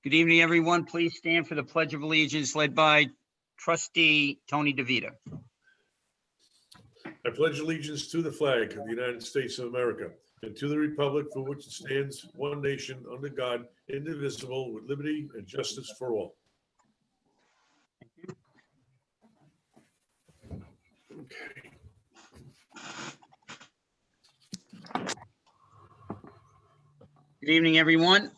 Good evening, everyone. Please stand for the Pledge of Allegiance led by Trustee Tony DeVita. I pledge allegiance to the flag of the United States of America and to the republic for which it stands, one nation, under God, indivisible, with liberty and justice for all. Okay. Good evening, everyone.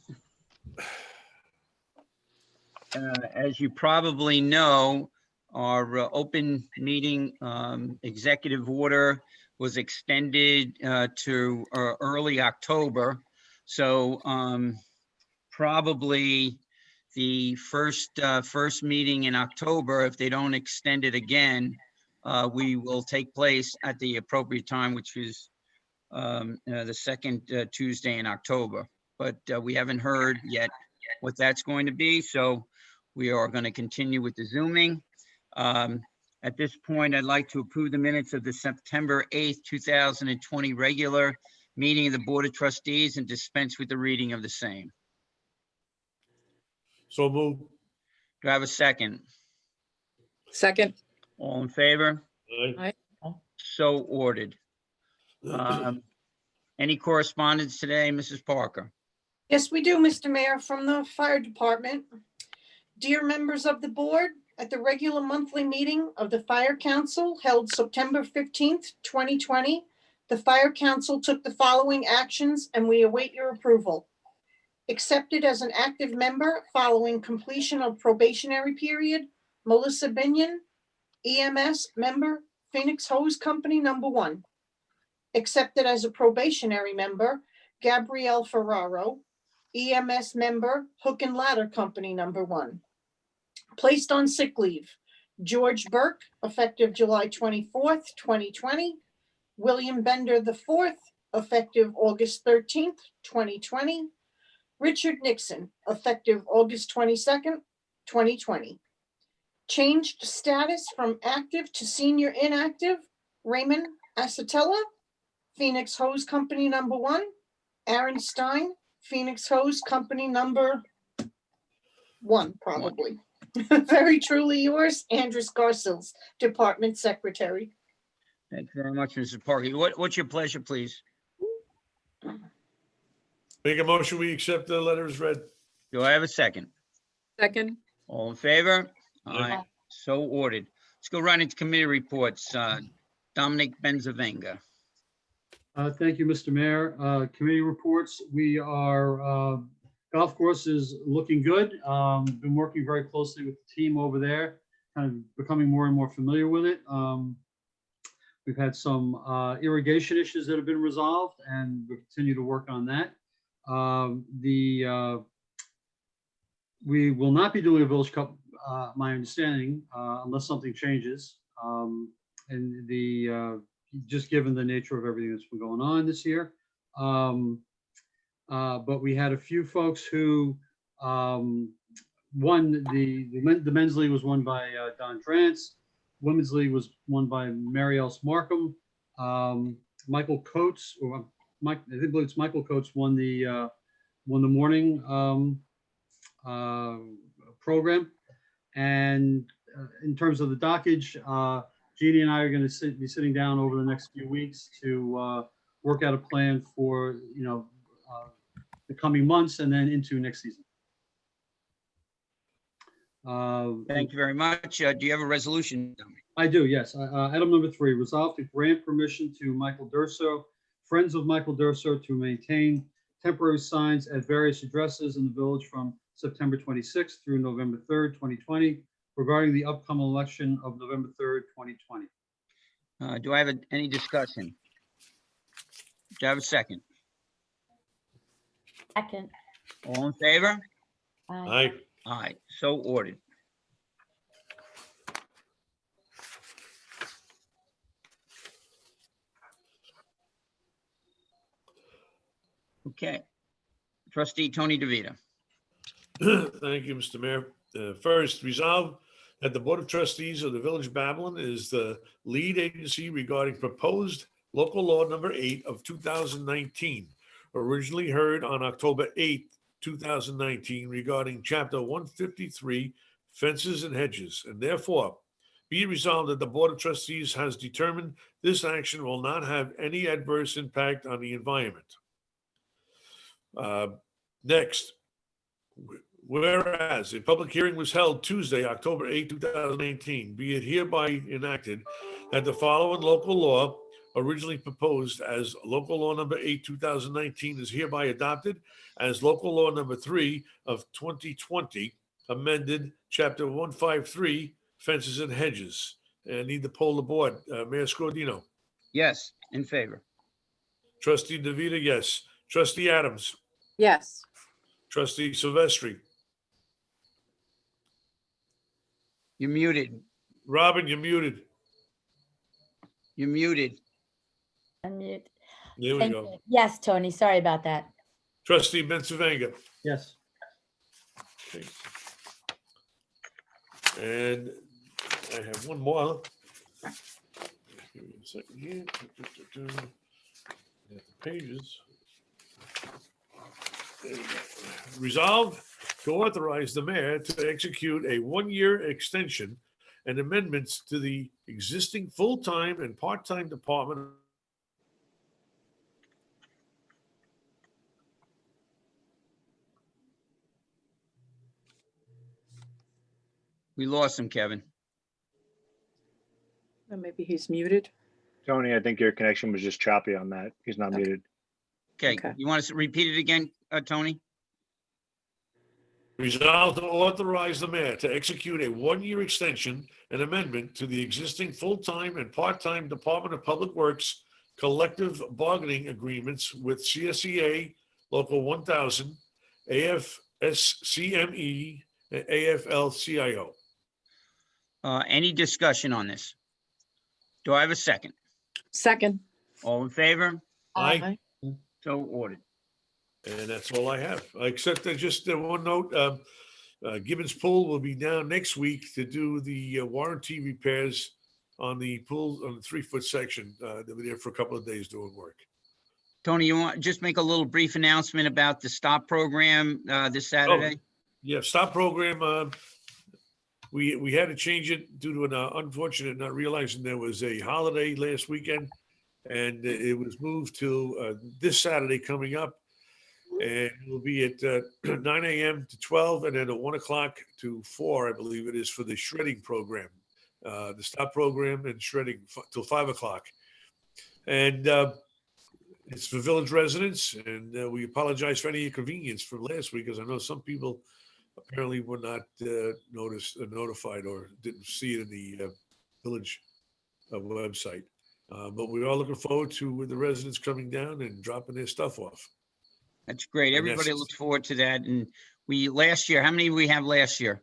As you probably know, our open meeting executive order was extended to early October. So probably the first meeting in October, if they don't extend it again, we will take place at the appropriate time, which is the second Tuesday in October. But we haven't heard yet what that's going to be. So we are going to continue with the Zooming. At this point, I'd like to approve the minutes of the September 8th, 2020 regular meeting of the Board of Trustees and dispense with the reading of the same. So moved. Do I have a second? Second. All in favor? Aye. So ordered. Any correspondence today, Mrs. Parker? Yes, we do, Mr. Mayor, from the Fire Department. Dear members of the board, at the regular monthly meeting of the Fire Council held September 15th, 2020, the Fire Council took the following actions and we await your approval. Accepted as an active member following completion of probationary period, Melissa Binion, EMS member, Phoenix Hose Company #1. Accepted as a probationary member, Gabrielle Ferraro, EMS member, Hook and Ladder Company #1. Placed on sick leave, George Burke, effective July 24th, 2020. William Bender IV, effective August 13th, 2020. Richard Nixon, effective August 22nd, 2020. Changed status from active to senior inactive, Raymond Acetella, Phoenix Hose Company #1. Aaron Stein, Phoenix Hose Company #1, probably. Very truly yours, Andres Garcils, Department Secretary. Thank you very much, Mrs. Parker. What's your pleasure, please? Make a motion, we accept the letter as read. Do I have a second? Second. All in favor? Aye. So ordered. Let's go right into committee reports. Dominic Benzavenga. Thank you, Mr. Mayor. Committee reports. We are, golf course is looking good. Been working very closely with the team over there, kind of becoming more and more familiar with it. We've had some irrigation issues that have been resolved and we continue to work on that. We will not be doing a Village Cup, my understanding, unless something changes. Just given the nature of everything that's been going on this year. But we had a few folks who won. The men's league was won by Don Drance. Women's league was won by Mary Else Markham. Michael Coates, or Mike, I think it's Michael Coates, won the morning program. And in terms of the dockage, Jeannie and I are going to be sitting down over the next few weeks to work out a plan for the coming months and then into next season. Thank you very much. Do you have a resolution? I do, yes. Item number 3, resolve to grant permission to Michael Durso, Friends of Michael Durso, to maintain temporary signs at various addresses in the village from September 26th through November 3rd, 2020, regarding the upcoming election of November 3rd, 2020. Do I have any discussion? Do I have a second? Second. All in favor? Aye. Aye, so ordered. Okay. Trustee Tony DeVita. Thank you, Mr. Mayor. First, resolve that the Board of Trustees of the Village of Babylon is the lead agency regarding proposed local law number 8 of 2019, originally heard on October 8th, 2019 regarding Chapter 153 Fences and Hedges, and therefore be it resolved that the Board of Trustees has determined this action will not have any adverse impact on the environment. Next, whereas a public hearing was held Tuesday, October 8, 2018, be it hereby enacted that the following local law originally proposed as local law number 8, 2019 is hereby adopted as local law number 3 of 2020, amended Chapter 153 Fences and Hedges. And I need to poll the board. Mayor Scordino. Yes, in favor. Trustee DeVita, yes. Trustee Adams. Yes. Trustee Silvestri. You're muted. Robin, you're muted. You're muted. Unmute. There we Thank go. you. Yes, Tony, sorry about that. Trustee Bensavanga. Yes. Okay. And I have one more. Give me a second here. Got the pages. There we go. Resolved to authorize the mayor to execute a one-year extension and amendments to the existing full-time and part-time department. We lost him, Kevin. Or maybe he's muted. Tony, I think your connection was just choppy on that. He's not Okay. muted. Okay, Okay. you want us to repeat it again, Tony? Resolved to authorize the mayor to execute a one-year extension and amendment to the existing full-time and part-time Department of Public Works collective bargaining agreements with CSEA Local 1000, AFSCME, and AFL-CIO. Any discussion on this? Do I have a second? Second. All in favor? Aye. So ordered. And that's all I have, except that just one note, Gibbons Pool will be down next week to do the warranty repairs on the pool, on the 3-foot section. They'll be there for a couple of days doing work. Tony, you want just make a little brief announcement about the STOP program this Saturday? Yeah, stop program, we had to change it due to an unfortunate, not realizing there was a holiday last weekend. And it was moved to this Saturday coming up. And it will be at 9 a.m. to 12 and then at 1 o'clock to 4, I believe it is, for the shredding program, the stop program and shredding till 5 o'clock. And it's for village residents. And we apologize for any inconvenience from last week, because I know some people apparently were not notified or didn't see it in the village website. But we're all looking forward to the residents coming down and dropping their stuff off. That's great. And Everybody that's- looks forward to that. And last year, how many did we have last year?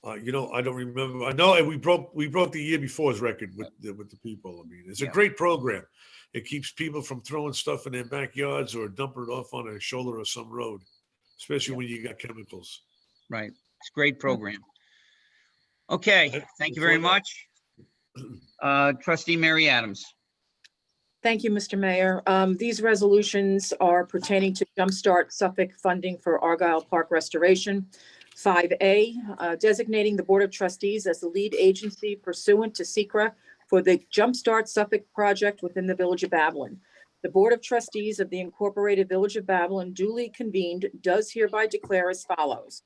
I don't remember. I know we broke the year before's record with the people. I mean, it's a Yeah. great program. It keeps people from throwing stuff in their backyards or dumping it off on a shoulder or some road, especially when you got chemicals. Right. It's a great program. Okay, thank you very much. Trustee Mary Adams. Thank you, Mr. Mayor. These resolutions are pertaining to Jumpstart Suffolk funding for Argyle Park restoration. 5A, designating the Board of Trustees as the lead agency pursuant to SECRA for the Jumpstart Suffolk project within the Village of Babylon. The Board of Trustees of the Incorporated Village of Babylon duly convened does hereby declare as follows.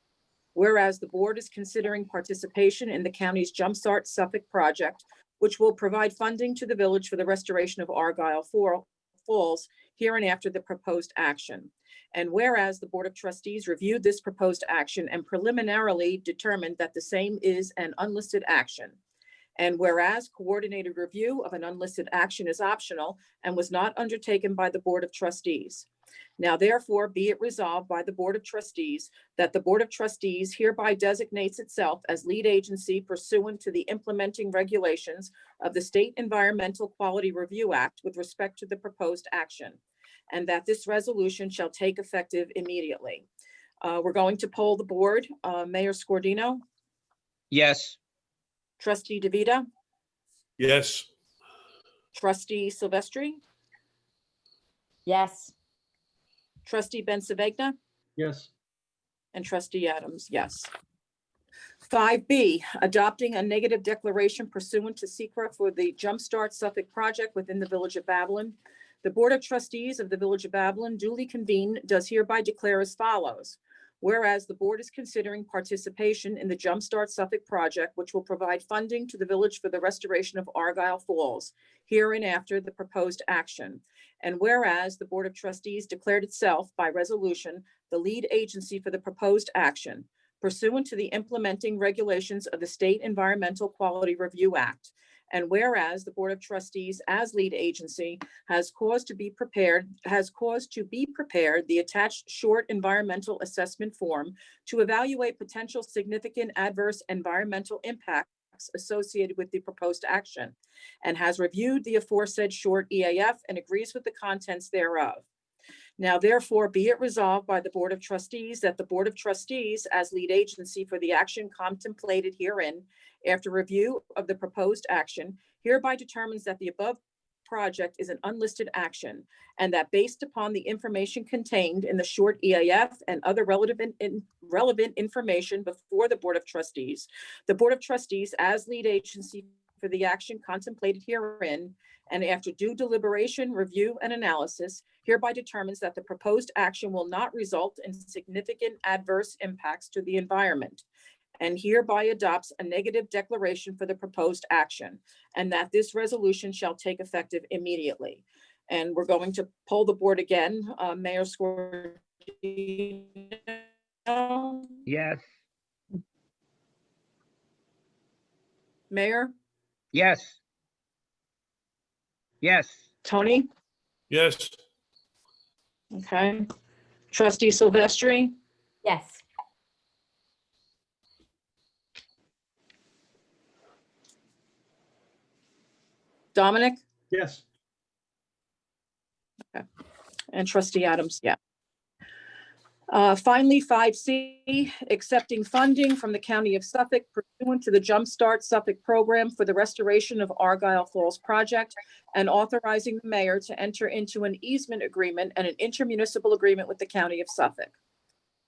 Whereas the board is considering participation in the county's Jumpstart Suffolk project, which will provide funding to the village for the restoration of Argyle Falls here and after the proposed action. And whereas the Board of Trustees reviewed this proposed action and preliminarily determined that the same is an unlisted action. And whereas coordinated review of an unlisted action is optional and was not undertaken by the Board of Trustees. Now therefore be it resolved by the Board of Trustees that the Board of Trustees hereby designates itself as lead agency pursuant to the implementing regulations of the State Environmental Quality Review Act with respect to the proposed action, and that this resolution shall take effective immediately. We're going to poll the board. Mayor Scordino, Yes. Trustee DeVita, Yes. Trustee Silvestri, Yes, Trustee Bensavegna, Yes. And trustee Adams, yes. 5B, adopting a negative declaration pursuant to SECRA for the Jumpstart Suffolk project within the Village of Babylon. The Board of Trustees of the Village of Babylon, duly convened, does hereby declare as follows. Whereas the board is considering participation in the Jumpstart Suffolk project, which will provide funding to the village for the restoration of Argyle Falls, hereinafter the proposed action. And whereas the Board of Trustees declared itself by resolution the lead agency for the proposed action, pursuant to the implementing regulations of the State Environmental Quality Review Act. And whereas the Board of Trustees as lead agency has caused to be prepared the attached short environmental assessment form to evaluate potential significant adverse environmental impacts associated with the proposed action, and has reviewed the aforesaid short EAF and agrees with the contents thereof. Now, therefore, be it resolved by the Board of Trustees that the Board of Trustees, as lead agency for the action contemplated herein, after review of the proposed action, hereby determines that the above project is an unlisted action, and that based upon the information contained in the short EAF and other relevant information before the Board of Trustees, the Board of Trustees, as lead agency for the action contemplated herein, and after due deliberation, review, and analysis, hereby determines that the proposed action will not result in significant adverse impacts to the environment, and hereby adopts a negative declaration for the proposed action, and that this resolution shall take effective immediately. And we're going to poll the board again. Mayor Scordino? Yes. Mayor? Yes. Yes. Tony? Yes. Okay. Trustee Silvestri? Yes. Dominic? Yes. And trustee Adams, yeah. Finally, 5C, accepting funding from the County of Suffolk pursuant to the Jumpstart Suffolk program for the restoration of Argyle Falls project, and authorizing the mayor to enter into an easement agreement and an intermunicipal agreement with the County of Suffolk.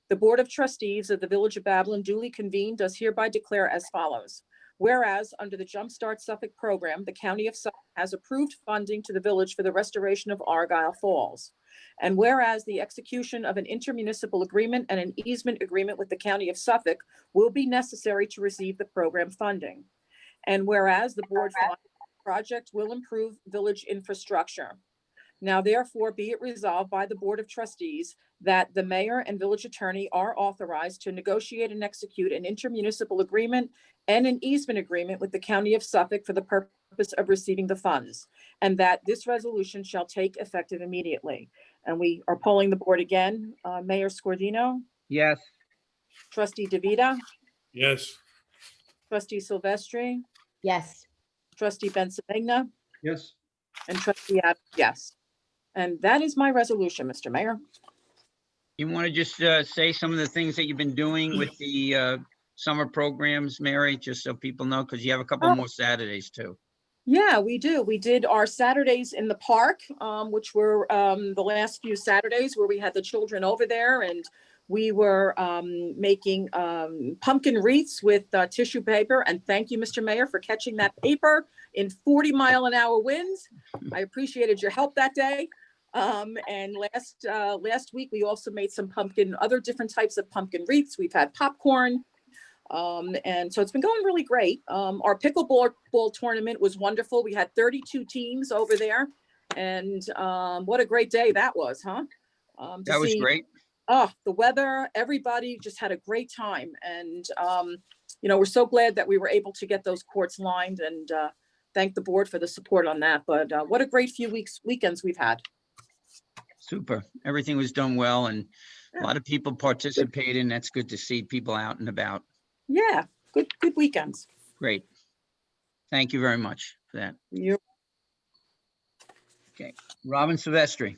The Board of Trustees of the Village of Babylon, duly convened, does hereby declare as follows. Whereas under the Jumpstart Suffolk program, the County of Suffolk has approved funding to the village for the restoration of Argyle Falls. And whereas the execution of an intermunicipal agreement and an easement agreement with the County of Suffolk will be necessary to receive the program funding. And whereas the board finds the project will improve village infrastructure. Now, therefore, be it resolved by the Board of Trustees that the mayor and village attorney are authorized to negotiate and execute an intermunicipal agreement and an easement agreement with the County of Suffolk for the purpose of receiving the funds, and that this resolution shall take effective immediately. And we are polling the board again. Mayor Scordino, Yes. trustee DeVita, Yes. trustee Silvestri, Yes. trustee Bensimegna, Yes. and trustee Adams, yes. And that is my resolution, Mr. Mayor. You want to just say some of the things that you've been doing with the summer programs, Mary, just so people know, because you have a couple more Saturdays too. Yeah, we do. We did our Saturdays in the park, which were the last few Saturdays where we had the children over there, and we were making pumpkin wreaths with tissue paper. And thank you, Mr. Mayor, for catching that paper in 40-mile-an-hour winds. I appreciated your help that day. And last week, we also made some other different types of pumpkin wreaths. We've had popcorn. And so it's been going really great. Our pickleball tournament was wonderful. We had 32 teams over there, and what a great day that was, huh? That was great. Oh, the weather, everybody just had a great time. And, we're so glad that we were able to get those courts lined, and thank the board for the support on that. But what a great few weekends we've had. Super. Everything was done well, and a lot of people participated, and that's good to see people out and about. Yeah, good weekends. Great. Thank you very much for that. Okay, Robin Silvestri.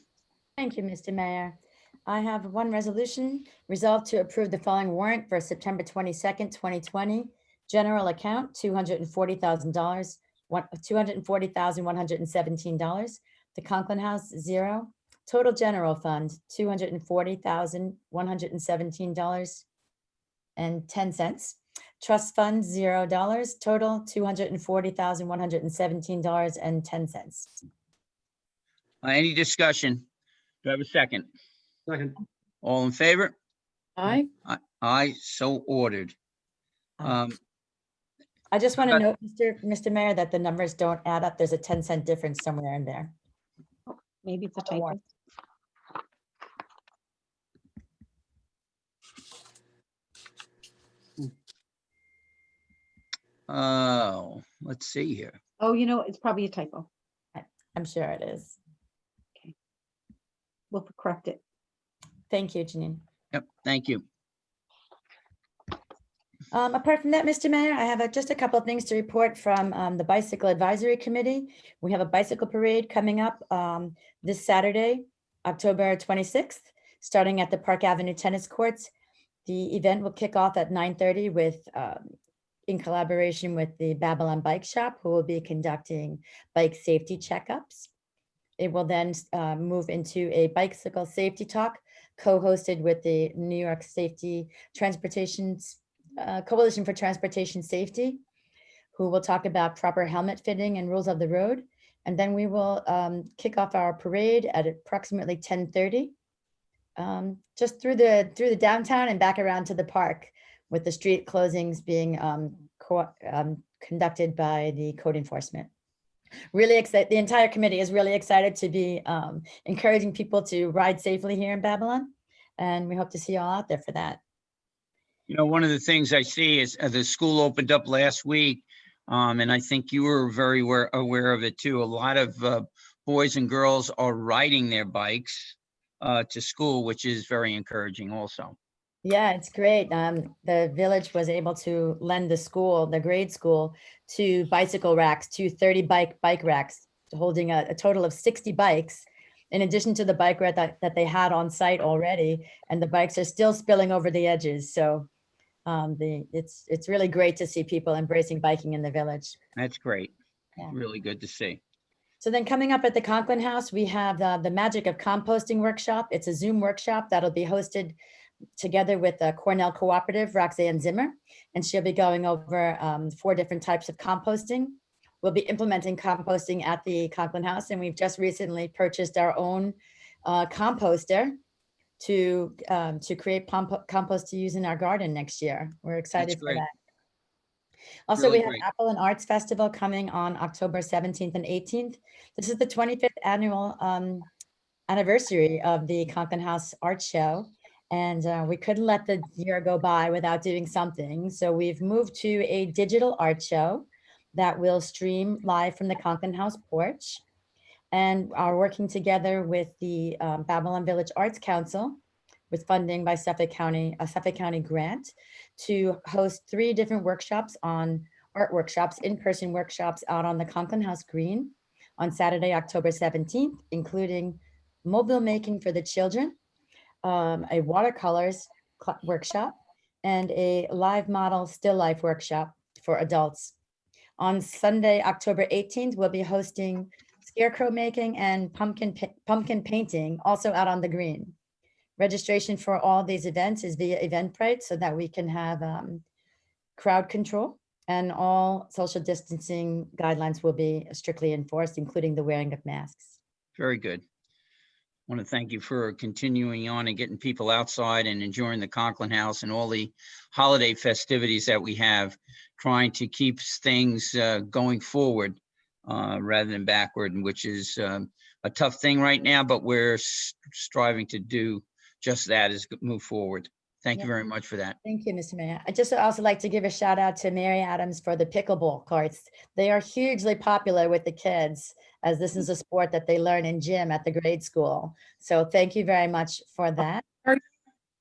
Thank you, Mr. Mayor. I have one resolution resolved to approve the following warrant for September 22nd, 2020. General account, $240,117. The Conklin House, 0. Total general fund, $240,117.10. Trust fund, $0. Total, $240,117.10. Any discussion? Do I have a second? Second. All in favor? Aye. Aye, so ordered. I just want to note, Mr. Mayor, that the numbers don't add up. There's a 10-cent difference somewhere in there. Maybe it's a On the typo. warrant. Oh, let's see here. Oh, you know, it's probably a typo. I'm sure it is. We'll correct it. Thank you, Janine. Yep, thank you. Apart from that, Mr. Mayor, I have just a couple of things to report from the Bicycle Advisory Committee. We have a bicycle parade coming up this Saturday, October 26th, starting at the Park Avenue Tennis Courts. The event will kick off at 9:30 with, in collaboration with the Babylon Bike Shop, who will be conducting bike safety checkups. It will then move into a bicycle safety talk co-hosted with the New York Safety Transportation Coalition for Transportation Safety, who will talk about proper helmet fitting and rules of the road. And then we will kick off our parade at approximately 10:30, just through the downtown and back around to the park, with the street closings being conducted by the code enforcement. Really excited. The entire committee is really excited to be encouraging people to ride safely here in Babylon. And we hope to see you all out there for that. You know, one of the things I see is the school opened up last week, and I think you were very aware of it too. A lot of boys and girls are riding their bikes to school, which is very encouraging also. Yeah, it's great. The village was able to lend the grade school, to bicycle racks, to 30 bike racks, holding a total of 60 bikes, in addition to the bike rack that they had on site already. And the bikes are still spilling over the edges. So it's really great to see people embracing biking in the village. That's great. Yeah. Really good to see. So then coming up at the Conklin House, we have the Magic of Composting workshop. It's a Zoom workshop that'll be hosted together with the Cornell Cooperative, Roxanne Zimmer, and she'll be going over 4 different types of composting. We'll be implementing composting at the Conklin House, and we've just recently purchased our own composter to create compost to use in our garden next year. We're excited for great. that. Also, Really we have great. Apple and Arts Festival coming on October 17th and 18th. This is the 25th annual anniversary of the Conklin House Art Show. And we couldn't let the year go by without doing something. So we've moved to a digital art show that will stream live from the Conklin House porch, and are working together with the Babylon Village Arts Council, with funding by Suffolk County, a Suffolk County grant, to host 3 different workshops, art workshops, in-person workshops out on the Conklin House Green on Saturday, October 17th, including mobile making for the children, a watercolors workshop, and a live model still life workshop for adults. On Sunday, October 18th, we'll be hosting scarecrow making and pumpkin painting, also out on the green. Registration for all these events is via Eventbrite, so that we can have crowd control, and all social distancing guidelines will be strictly enforced, including the wearing of masks. Very good. I want to thank you for continuing on and getting people outside and enjoying the Conklin House and all the holiday festivities that we have, trying to keep things going forward rather than backward, which is a tough thing right now, but we're striving to do just that, is move forward. Thank you very much for that. Thank you, Mr. Mayor. I just also like to give a shout out to Mary Adams for the pickleball courts. They are hugely popular with the kids, as this is a sport that they learn in gym at the grade school. So thank you very much for that.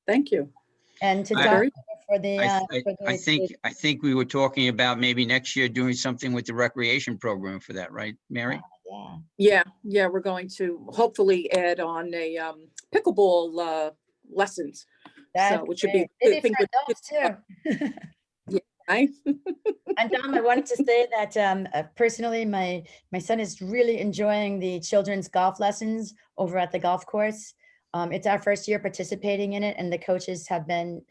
Thank you. And to I- Dr. for the, I think we were talking about maybe next year doing something with the recreation program for that, right, Mary? yeah. Yeah, we're going to hopefully add on a pickleball lessons. That's Which would be great. Maybe good thing for with adults too. right? And Dom, I wanted to say that personally, my son is really enjoying the children's golf lessons over at the golf course. It's our first year participating in it, and the coaches have been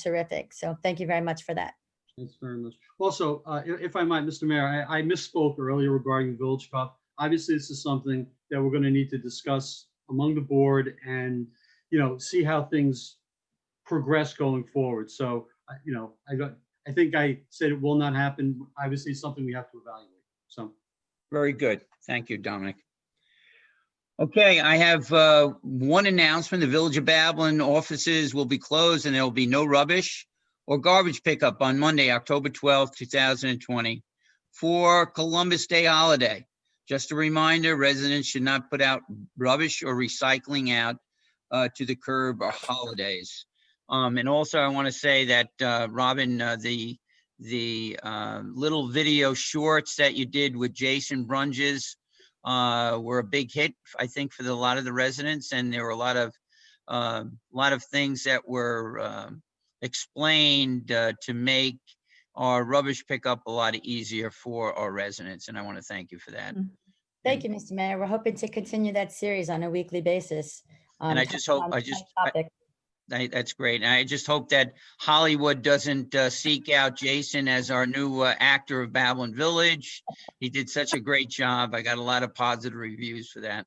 terrific. So thank you very much for that. Thanks very much. Also, if I might, Mr. Mayor, I misspoke earlier regarding the Village Cup. Obviously, this is something that we're going to need to discuss among the board and, see how things progress going forward. So, I think I said it will not happen. Obviously, it's something we have to evaluate. So, Very good. Thank you, Dominic. Okay, I have one announcement. The Village of Babylon offices will be closed and there will be no rubbish or garbage pickup on Monday, October 12th, 2020 for Columbus Day holiday. Just a reminder, residents should not put out rubbish or recycling out to the curb or holidays. And also I want to say that Robin, the little video shorts that you did with Jason Brunges were a big hit, I think, for a lot of the residents, and there were a lot of things that were explained to make our rubbish pickup a lot easier for our residents, and I want to thank you for that. Thank you, Mr. Mayor. We're hoping to continue that series on a weekly basis. And I just hope, that's great. And I just hope that Hollywood doesn't seek out Jason as our new actor of Babylon Village. He did such a great job. I got a lot of positive reviews for that.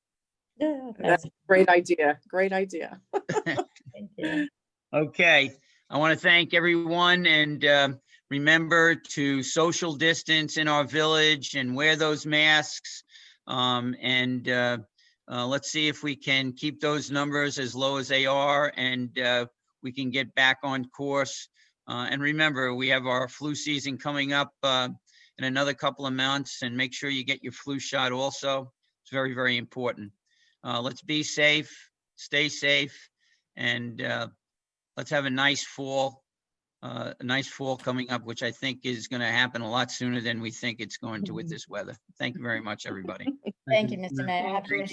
That's a great idea. Great idea. Thank you. Okay, I want to thank everyone, and remember to social distance in our village and wear those masks. Let's see if we can keep those numbers as low as they are, and we can get back on course. And remember, we have our flu season coming up in another couple of months, and make sure you get your flu shot also. It's very, very important. Let's be safe, stay safe, and let's have a nice fall coming up, which I think is going to happen a lot sooner than we think it's going to with this weather. Thank you very much, everybody. Thank you, Mr. Mayor. Have a Thank nice